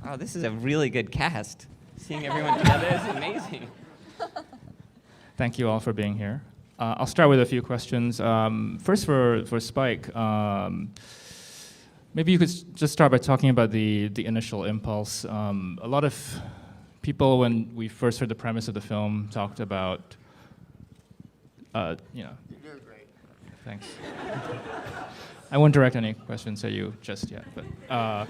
wow, this is a really good cast. Seeing everyone together is amazing. Thank you all for being here. I'll start with a few questions. First for Spike, maybe you could just start by talking about the initial impulse. A lot of people, when we first heard the premise of the film, talked about, You're doing great. Thanks. I won't direct any questions at you just yet, but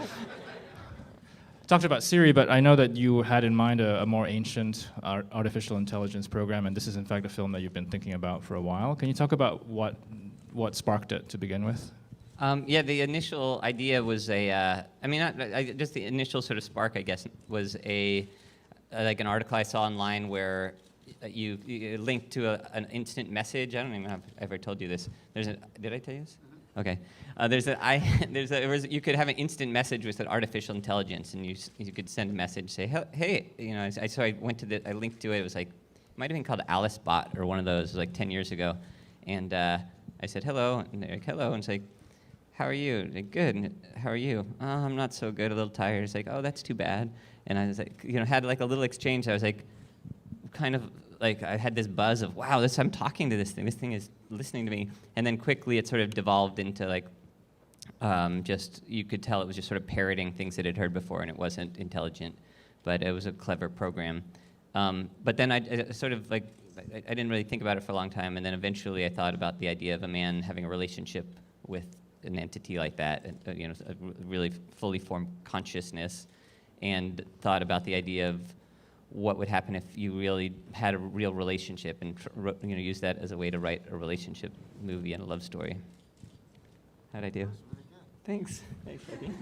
talked about Siri, but I know that you had in mind a more ancient artificial intelligence program, and this is in fact a film that you've been thinking about for a while. Can you talk about what sparked it to begin with? Yeah, the initial idea was just the initial sort of spark, I guess, was like an article I saw online where you linked to an instant message. I don't even know if I ever told you this. Did I tell you this? Okay. You could have an instant message with an artificial intelligence, and you could send a message, say, hey, so I linked to it. It was like, it might have been called Alice Bot or one of those, like 10 years ago. And I said, hello, and they're like, hello, and it's like, how are you? Like, good. And how are you? Oh, I'm not so good, a little tired. It's like, oh, that's too bad. And I was like, had like a little exchange. I was like, kind of like, I had this buzz of, wow, I'm talking to this thing. This thing is listening to me. And then quickly it sort of devolved into like, you could tell it was just sort of parroting things it had heard before, and it wasn't intelligent, but it was a clever program. But then I sort of like, I didn't really think about it for a long time, and then eventually I thought about the idea of a man having a relationship with an entity like that, a really fully formed consciousness, and thought about the idea of what would happen if you really had a real relationship, and use that as a way to write a relationship movie and a love story. How'd I do? Thanks. Thanks, Eddie.